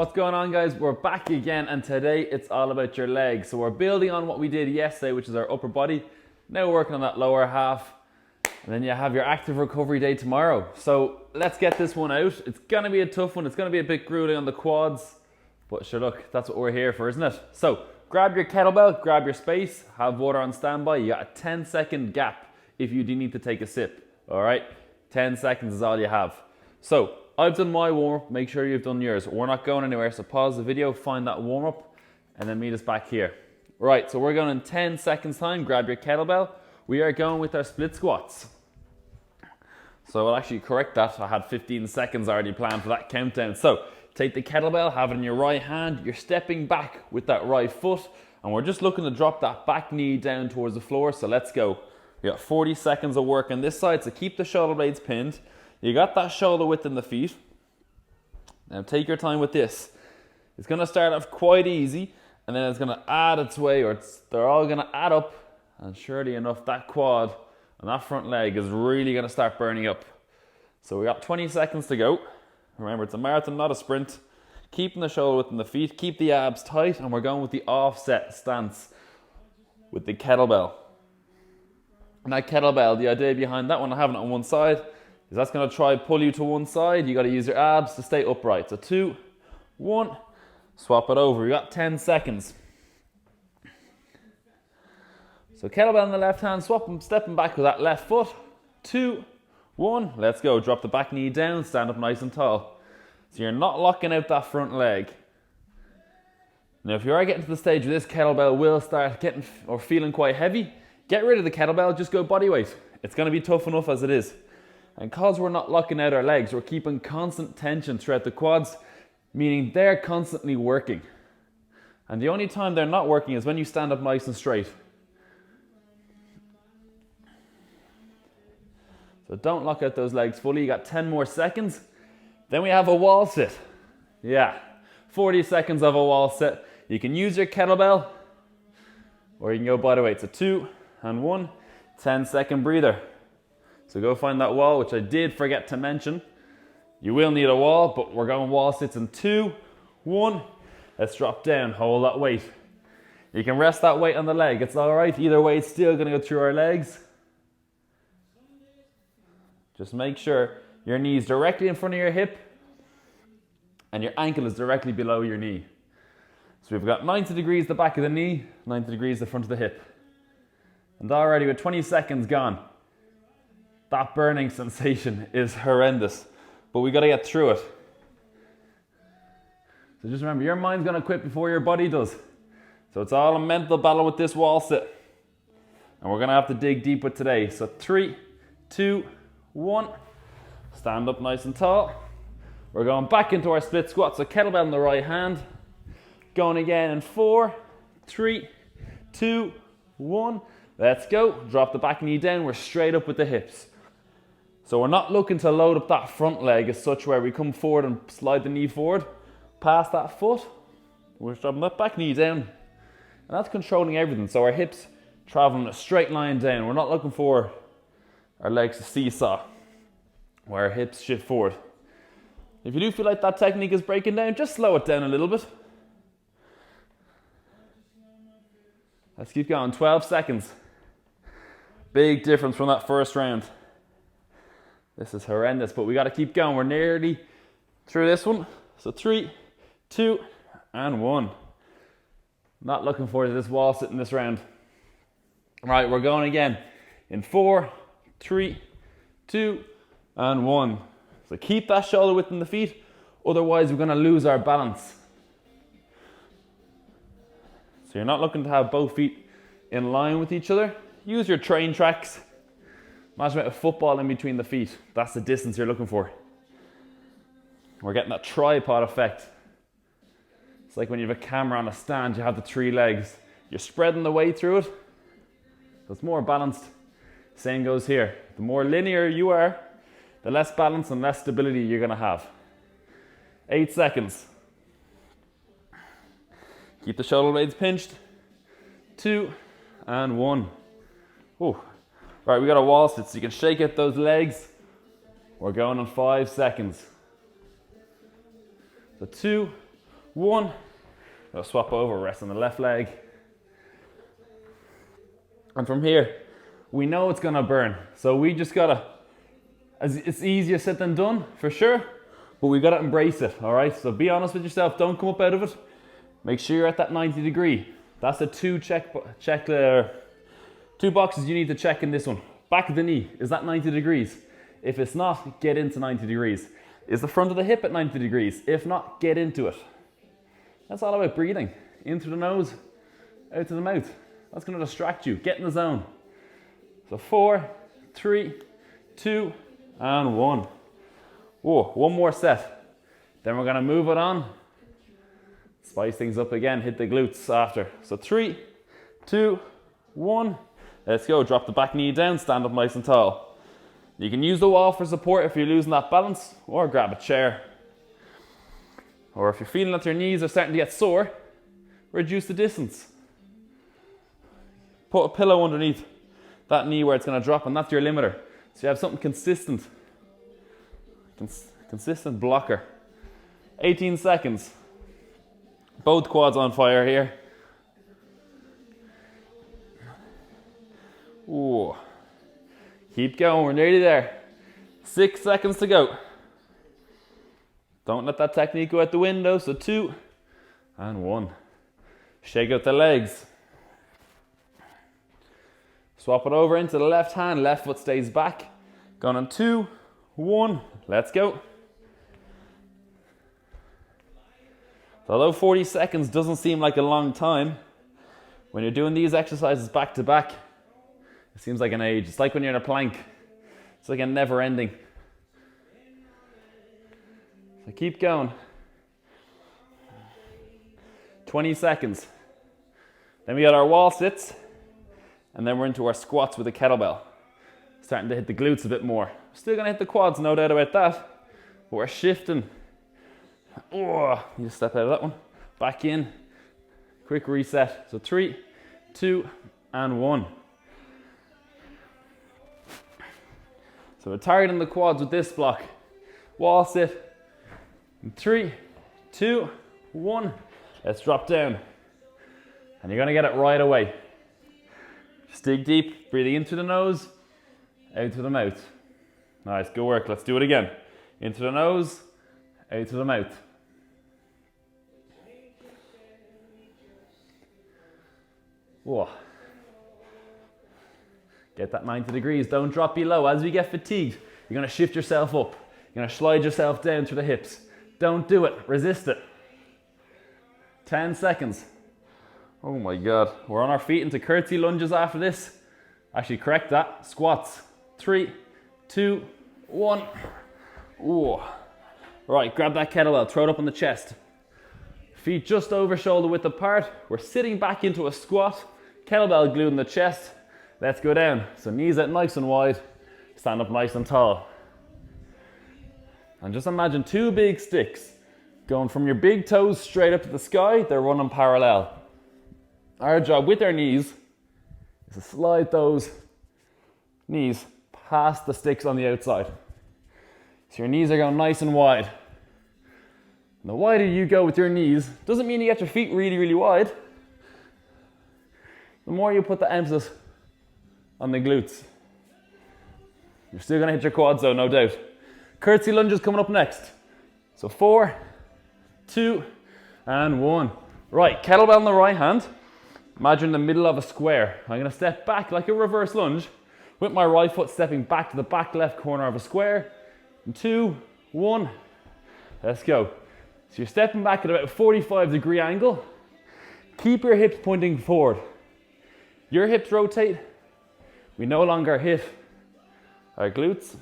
What's going on, guys? We're back again, and today it's all about your legs. So we're building on what we did yesterday, which is our upper body. Now we're working on that lower half, and then you have your active recovery day tomorrow. So let's get this one out. It's gonna be a tough one. It's gonna be a bit grueling on the quads, but sure, look, that's what we're here for, isn't it? So grab your kettlebell, grab your space, have water on standby. You got a 10-second gap if you do need to take a sip. All right, 10 seconds is all you have. So I've done my warm-up, make sure you've done yours. We're not going anywhere, so pause the video, find that warm-up, and then meet us back here. Right, so we're going in 10 seconds time. Grab your kettlebell. We are going with our split squats. So I'll actually correct that. I had 15 seconds already planned for that countdown. So take the kettlebell, have it in your right hand. You're stepping back with that right foot, and we're just looking to drop that back knee down towards the floor. So let's go. We got 40 seconds of work on this side, so keep the shoulder blades pinned. You got that shoulder width in the feet. Now take your time with this. It's going to start off quite easy, and then it's going to add its way, or they're all going to add up, and surely enough, that quad and that front leg is really going to start burning up. So we got 20 seconds to go. Remember, it's a marathon, not a sprint. Keeping the shoulder width in the feet, keep the abs tight, and we're going with the offset stance with the kettlebell. And that kettlebell, the idea behind that one, having it on one side, is that's going to try pull you to one side. You got to use your abs to stay upright. So 2, 1, swap it over. You got 10 seconds. So kettlebell in the left hand, stepping back with that left foot. 2, 1, let's go. Drop the back knee down, stand up nice and tall. So you're not locking out that front leg. Now if you are getting to the stage where this kettlebell will start getting or feeling quite heavy, get rid of the kettlebell, just go body weight. It's going to be tough enough as it is. And because we're not locking out our legs, we're keeping constant tension throughout the quads, meaning they're constantly working. And the only time they're not working is when you stand up nice and straight. So don't lock out those legs fully. You got 10 more seconds. Then we have a wall sit. Yeah, 40 seconds of a wall sit. You can use your kettlebell, or you can go body weight. So 2 and 1, 10-second breather. So go find that wall, which I did forget to mention. You will need a wall, but we're going wall sits in 2, 1. Let's drop down, hold that weight. You can rest that weight on the leg, it's all right. Either way, it's still gonna go through our legs. Just make sure your knee is directly in front of your hip and your ankle is directly below your knee. So we've got 90 degrees the back of the knee, 90 degrees the front of the hip. And already with 20 seconds gone, that burning sensation is horrendous, but we got to get through it. So just remember, your mind's going to quit before your body does. So it's all a mental battle with this wall sit. And we're going to have to dig deep with today. So 3, 2, 1. Stand up nice and tall. We're going back into our split squat. So kettlebell in the right hand. Going again in 4, 3, 2, 1. Let's go. Drop the back knee down. We're straight up with the hips. So we're not looking to load up that front leg as such where we come forward and slide the knee forward past that foot. We're dropping that back knee down. And that's controlling everything. So our hips traveling a straight line down. We're not looking for our legs to seesaw where our hips shift forward. If you do feel like that technique is breaking down, just slow it down a little bit. Let's keep going. 12 seconds. Big difference from that first round. This is horrendous, but we got to keep going. We're nearly through this one. So 3, 2, and 1. Not looking forward to this wall sit in this round. Right, we're going again in 4, 3, 2, and 1. So keep that shoulder width in the feet, otherwise we're going to lose our balance. So you're not looking to have both feet in line with each other. Use your train tracks. Imagine a football in between the feet. That's the distance you're looking for. We're getting that tripod effect. It's like when you have a camera on a stand, you have the 3 legs. You're spreading the weight through it, so it's more balanced. Same goes here. The more linear you are, the less balance and less stability you're going to have. 8 seconds. Keep the shoulder blades pinched. 2 and 1. Ooh. Right, we got a wall sit, so you can shake out those legs. We're going on 5 seconds. So 2, 1. I'll swap over, rest on the left leg. And from here, we know it's gonna burn. So we just gotta, it's easier said than done, for sure, but we gotta embrace it, all right? So be honest with yourself, don't come up out of it. Make sure you're at that 90 degree. That's the two boxes you need to check in this one. Back of the knee, is that 90 degrees? If it's not, get into 90 degrees. Is the front of the hip at 90 degrees? If not, get into it. That's all about breathing. In through the nose, out to the mouth. That's gonna distract you. Get in the zone. So 4, 3, 2, and 1. Whoa, one more set. Then we're gonna move it on. Spice things up again, hit the glutes after. So 3, 2, 1. Let's go, drop the back knee down, stand up nice and tall. You can use the wall for support if you're losing that balance, or grab a chair. Or if you're feeling that your knees are starting to get sore, reduce the distance. Put a pillow underneath that knee where it's gonna drop, and that's your limiter. So you have something consistent. Consistent blocker. 18 seconds. Both quads on fire here. Ooh. Keep going, we're nearly there. 6 seconds to go. Don't let that technique go out the window. So 2 and 1. Shake out the legs. Swap it over into the left hand, left foot stays back. Going on 2, 1, let's go. So although 40 seconds doesn't seem like a long time, when you're doing these exercises back to back, it seems like an age. It's like when you're in a plank. It's like a never ending. So keep going. 20 seconds. Then we got our wall sits, and then we're into our squats with a kettlebell. Starting to hit the glutes a bit more. Still gonna hit the quads, no doubt about that, but we're shifting. Oh, need to step out of that one. Back in. Quick reset. So 3, 2, and 1. So we're targeting the quads with this block. Wall sit. 3, 2, 1. Let's drop down. And you're gonna get it right away. Just dig deep, breathing in through the nose, out through the mouth. Nice, good work. Let's do it again. In through the nose, out through the mouth. Whoa. Get that 90 degrees, don't drop below. As we get fatigued, you're gonna shift yourself up. You're gonna slide yourself down through the hips. Don't do it, resist it. 10 seconds. Oh my God, we're on our feet into curtsy lunges after this. Actually, correct that, squats. 3, 2, 1. Ooh. Right, grab that kettlebell, throw it up on the chest. Feet just over shoulder width apart. We're sitting back into a squat. Kettlebell glued in the chest. Let's go down. So knees out nice and wide. Stand up nice and tall. And just imagine 2 big sticks going from your big toes straight up to the sky. They're running parallel. Our job with our knees is to slide those knees past the sticks on the outside. So your knees are going nice and wide. And the wider you go with your knees, doesn't mean you get your feet really, really wide. The more you put the emphasis on the glutes. You're still gonna hit your quads though, no doubt. Curtsy lunges coming up next. So 4, 2, and 1. Right, kettlebell in the right hand. Imagine the middle of a square. I'm gonna step back like a reverse lunge with my right foot stepping back to the back left corner of a square. And 2, 1, let's go. So you're stepping back at about a 45-degree angle. Keep your hips pointing forward. Your hips rotate. We no longer hit our glutes.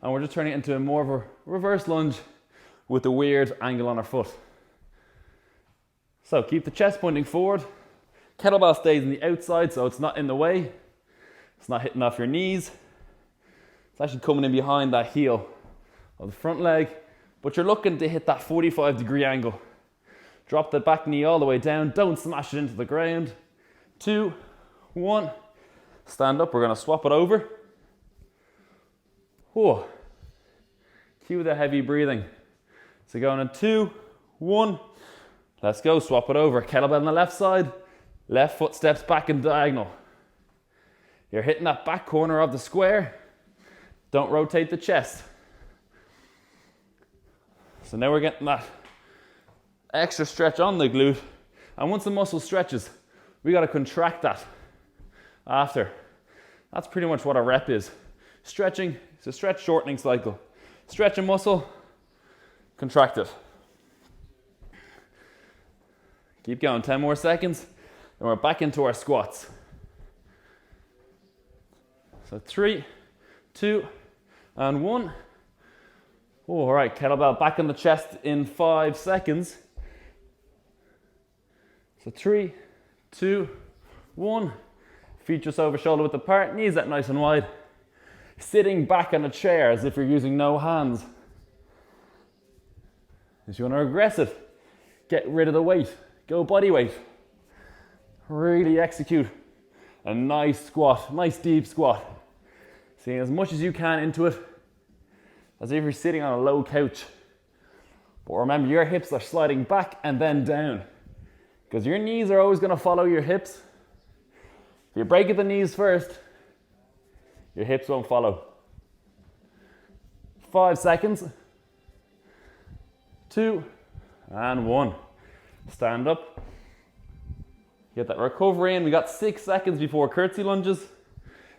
And we're just turning it into more of a reverse lunge with a weird angle on our foot. So keep the chest pointing forward. Kettlebell stays on the outside so it's not in the way. It's not hitting off your knees. It's actually coming in behind that heel of the front leg. But you're looking to hit that 45-degree angle. Drop the back knee all the way down. Don't smash it into the ground. 2, 1. Stand up. We're going to swap it over. Whoa. Cue the heavy breathing. So going in 2, 1. Let's go, swap it over. Kettlebell on the left side, left foot steps back in diagonal. You're hitting that back corner of the square. Don't rotate the chest. So now we're getting that extra stretch on the glute. And once the muscle stretches, we got to contract that after. That's pretty much what a rep is. Stretching, it's a stretch shortening cycle. Stretch a muscle, contract it. Keep going, 10 more seconds, and we're back into our squats. So 3, 2, and 1. Oh, all right, kettlebell back on the chest in 5 seconds. So 3, 2, 1. Feet just over shoulder width apart, knees out nice and wide. Sitting back on a chair as if you're using no hands. If you want to regress it, get rid of the weight. Go body weight. Really execute a nice squat, nice deep squat. Seeing as much as you can into it, as if you're sitting on a low couch. But remember, your hips are sliding back and then down, because your knees are always going to follow your hips. If you break at the knees first, your hips won't follow. 5 seconds. 2, and 1. Stand up. Get that recovery in. We got 6 seconds before curtsy lunges.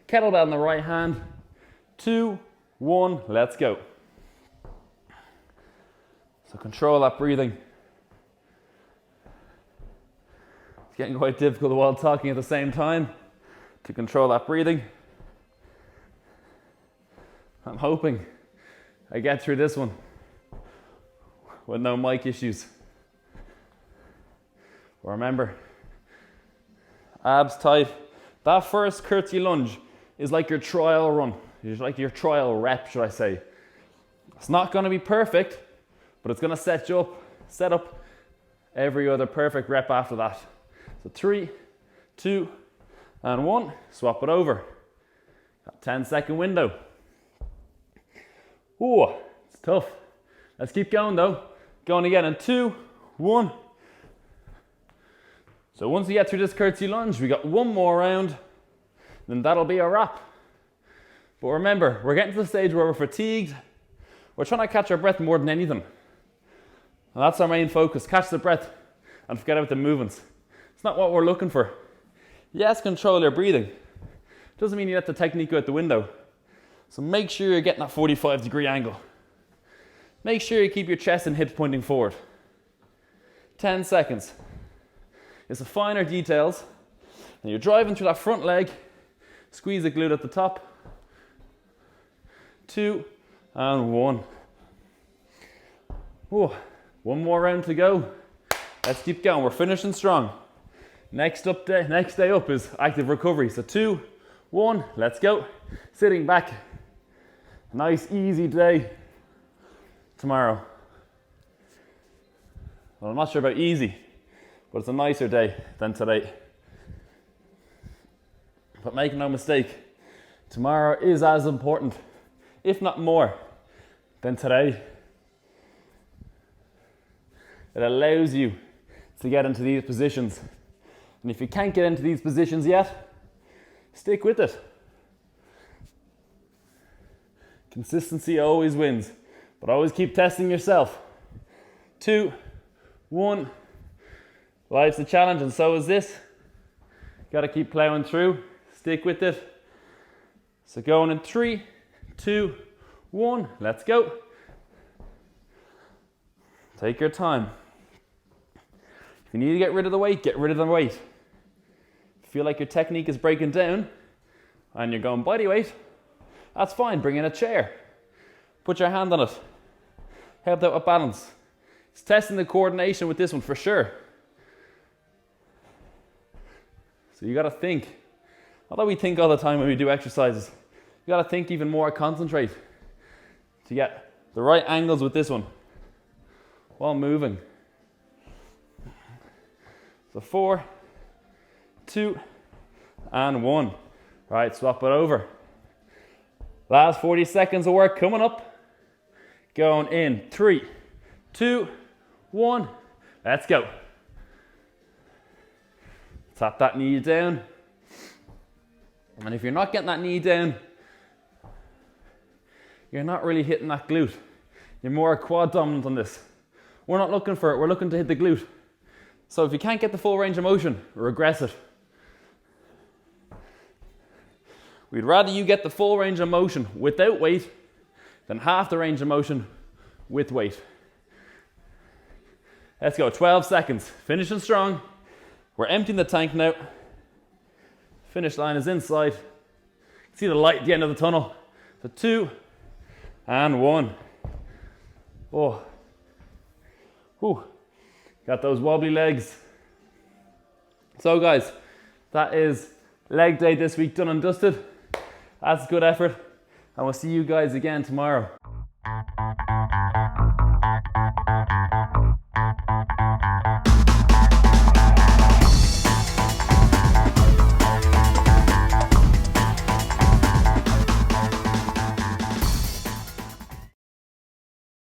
Kettlebell in the right hand. 2, 1, let's go. So control that breathing. It's getting quite difficult while talking at the same time to control that breathing. I'm hoping I get through this one with no mic issues. Remember, abs tight. That first curtsy lunge is like your trial run. It's like your trial rep, should I say. It's not going to be perfect, but it's going to set up every other perfect rep after that. So 3, 2, and 1. Swap it over. Got 10-second window. Ooh, it's tough. Let's keep going though. Going again in 2, 1. So once we get through this curtsy lunge, we got one more round, then that'll be a wrap. But remember, we're getting to the stage where we're fatigued. We're trying to catch our breath more than anything. And that's our main focus, catch the breath and forget about the movements. It's not what we're looking for. Yes, control your breathing. Doesn't mean you let the technique go out the window. So make sure you're getting that 45-degree angle. Make sure you keep your chest and hips pointing forward. 10 seconds. It's the finer details. And you're driving through that front leg. Squeeze the glute at the top. 2, and 1. Ooh, one more round to go. Let's keep going. We're finishing strong. Next day up is active recovery. So 2, 1, let's go. Sitting back. Nice, easy day tomorrow. Well, I'm not sure about easy, but it's a nicer day than today. But make no mistake, tomorrow is as important, if not more, than today. It allows you to get into these positions. And if you can't get into these positions yet, stick with it. Consistency always wins, but always keep testing yourself. 2, 1. Life's a challenge and so is this. Got to keep plowing through. Stick with it. So going in 3, 2, 1. Let's go. Take your time. If you need to get rid of the weight, get rid of the weight. If you feel like your technique is breaking down and you're going body weight, that's fine. Bring in a chair. Put your hand on it. Help out with balance. It's testing the coordination with this one for sure. So you got to think. Although we think all the time when we do exercises, you got to think even more, concentrate to get the right angles with this one while moving. So 4, 2, and 1. Right, swap it over. Last 40 seconds of work coming up. Going in 3, 2, 1. Let's go. Tap that knee down. And if you're not getting that knee down, you're not really hitting that glute. You're more quad dominant on this. We're not looking for it, we're looking to hit the glute. So if you can't get the full range of motion, regress it. We'd rather you get the full range of motion without weight than half the range of motion with weight. Let's go, 12 seconds. Finishing strong. We're emptying the tank now. Finish line is inside. See the light at the end of the tunnel. So 2 and 1. Oh. Whew. Got those wobbly legs. So guys, that is leg day this week done and dusted. That's good effort. And we'll see you guys again tomorrow.